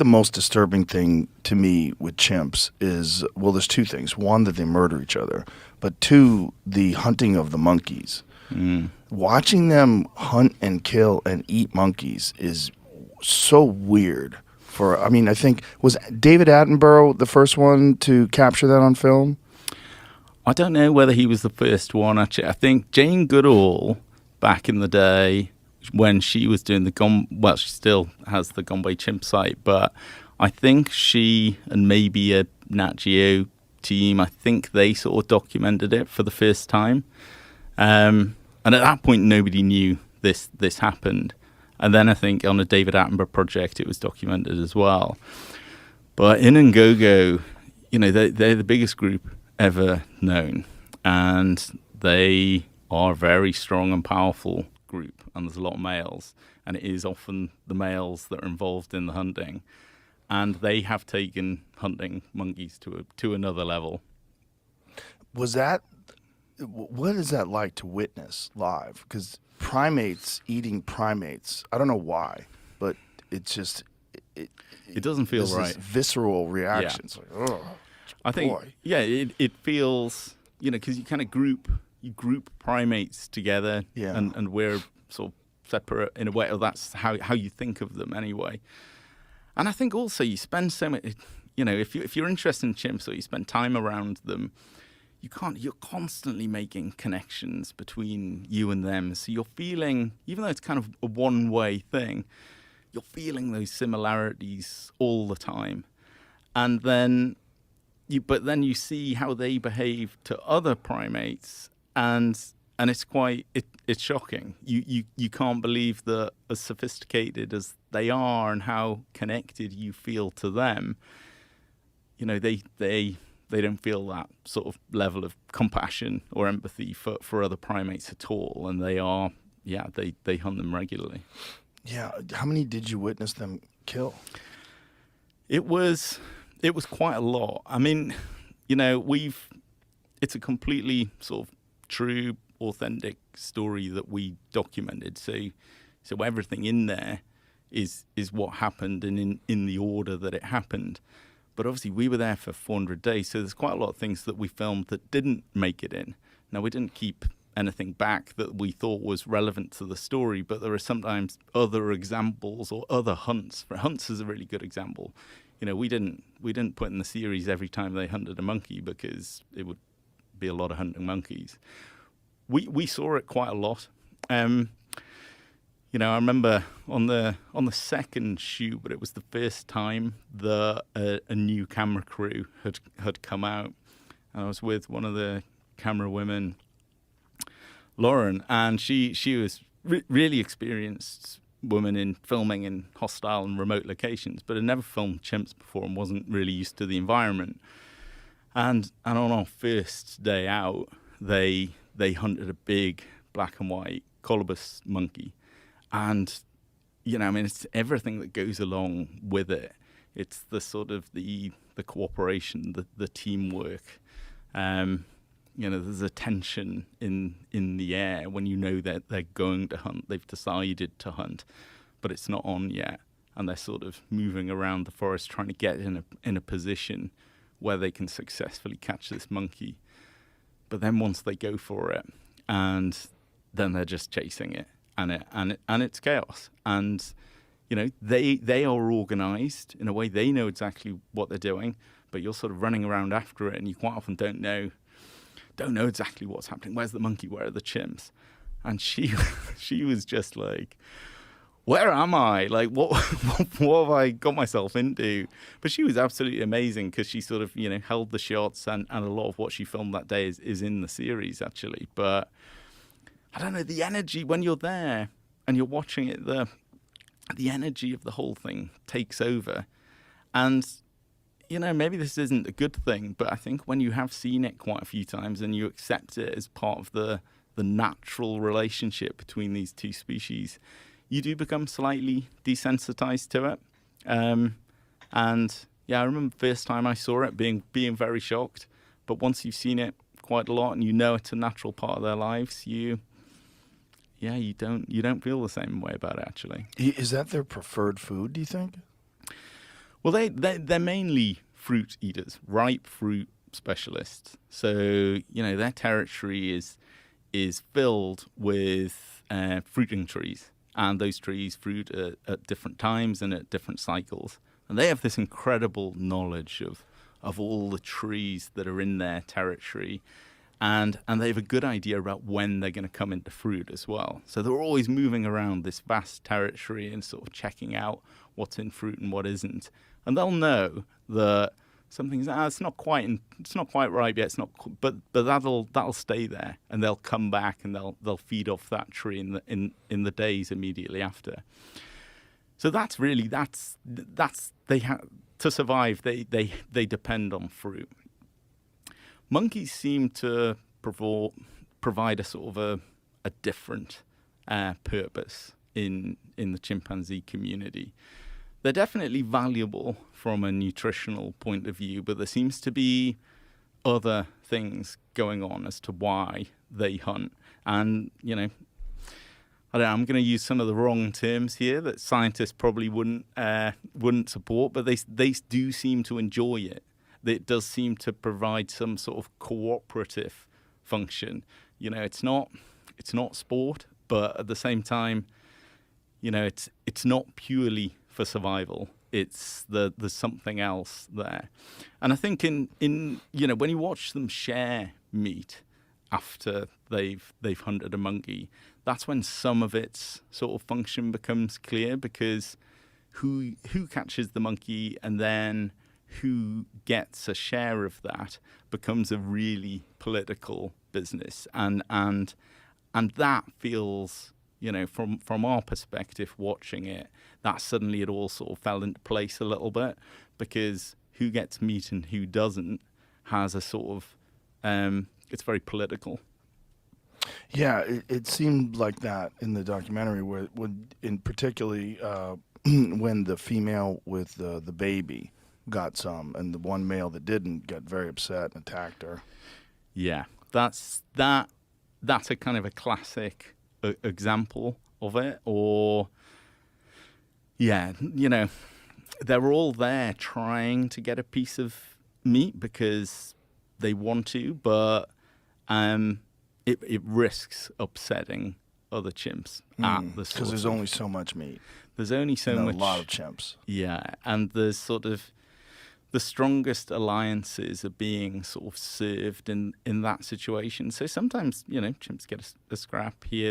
the most disturbing thing to me with chimps is, well, there's two things. One, that they murder each other, but two, the hunting of the monkeys. Watching them hunt and kill and eat monkeys is so weird. I think, was David Attenborough the first one to capture that on film? I don't know whether he was the first one, actually. I think Jane Goodall, back in the day, when she was doing she still has the Gombe chimp site, but I think she and maybe a Nat Geo team, I think they sort of documented it for the first time. And at that point, nobody knew this happened. And then I think on a David Attenborough project, it was documented as well. But in Ngogo, they're the biggest group ever known. And they are a very strong and powerful group. And there's a lot of males. And it is often the males that are involved in the hunting. And they have taken hunting monkeys to another level. What is that like to witness live? Because primates eating primates, I don't know why, but it's just it doesn't feel right. This visceral reaction. It's like, oh, I think boy. It feels, because you kind of group primates together, and we're sort of separate in a way. Or that's how you think of them anyway. And I think also you spend so much, if you're interested in chimps or you spend time around them, you're constantly making connections between you and them. So you're feeling, even though it's kind of a one-way thing, you're feeling those similarities all the time. And then you see how they behave to other primates, and it's it's shocking. You can't believe that as sophisticated as they are and how connected you feel to them, they don't feel that sort of level of compassion or empathy for other primates at all. And they hunt them regularly. Yeah. How many did you witness them kill? It was quite a lot. I mean, it's a completely sort of true, authentic story that we documented. So everything in there is what happened and in the order that it happened. But obviously we were there for 400 days, so there's quite a lot of things that we filmed that didn't make it in. Now, we didn't keep anything back that we thought was relevant to the story, but there are sometimes other examples or other hunts. For hunts is a really good example. We didn't put in the series every time they hunted a monkey because it would be a lot of hunting monkeys. We saw it quite a lot. I remember on the second shoot, but it was the first time that a new camera crew had come out. And I was with one of the camera women, Lauren, and she was really experienced woman in filming in hostile and remote locations, but had never filmed chimps before and wasn't really used to the environment. And on our first day out, they hunted a big black and white colobus monkey. And, it's everything that goes along with it. It's the sort of the cooperation, the teamwork. There's a tension in the air when that they're going to hunt. They've decided to hunt, but it's not on yet. And they're sort of moving around the forest trying to get in a position where they can successfully catch this monkey. But then once they go for it, and then they're just chasing it. And it's chaos. And, they are organized in a way. They know exactly what they're doing, but you're sort of running around after it, and you quite often don't know exactly what's happening. Where's the monkey? Where are the chimps? And she was just like, where am I? Like, what have I got myself into? But she was absolutely amazing because she sort of, held the shots, and a lot of what she filmed that day is in the series, actually. But I don't know, the energy when you're there and you're watching it, the energy of the whole thing takes over. And, maybe this isn't a good thing, but I think when you have seen it quite a few times and you accept it as part of the natural relationship between these two species, you do become slightly desensitized to it. And I remember the first time I saw it being very shocked. But once you've seen it quite a lot and it's a natural part of their lives, you don't feel the same way about it, actually. Is that their preferred food, do you think? Well, they're mainly fruit eaters, ripe fruit specialists. So their territory is filled with fruiting trees, and those trees fruit at different times and at different cycles. And they have this incredible knowledge of all the trees that are in their territory. And they have a good idea about when they're going to come into fruit as well. So they're always moving around this vast territory and sort of checking out what's in fruit and what isn't. And they'll know that something's it's not quite ripe yet. It's not, but that'll stay there, and they'll come back and they'll feed off that tree in the days immediately after. So that's to survive. They depend on fruit. Monkeys seem to provide a sort of a different purpose in the chimpanzee community. They're definitely valuable from a nutritional point of view, but there seems to be other things going on as to why they hunt. And, I don't know, I'm going to use some of the wrong terms here that scientists probably wouldn't support, but they do seem to enjoy it. It does seem to provide some sort of cooperative function. It's not sport, but at the same time, it's not purely for survival. It's there's something else there. And I think in when you watch them share meat after they've hunted a monkey, that's when some of its sort of function becomes clear, because who catches the monkey and then who gets a share of that becomes a really political business, and that feels, from our perspective watching it, that suddenly it all sort of fell into place a little bit, because who gets meat and who doesn't has a sort of it's very political. Yeah, it seemed like that in the documentary, where in particularly when the female with the baby got some, and the one male that didn't got very upset and attacked her. Yeah, that's a kind of a classic example of it. Or, yeah, they're all there trying to get a piece of meat because they want to, but it risks upsetting other chimps at the source. Because there's only so much meat. There's only so much. A lot of chimps. Yeah, and there's sort of the strongest alliances are being sort of served in that situation. So sometimes, chimps get a scrap here.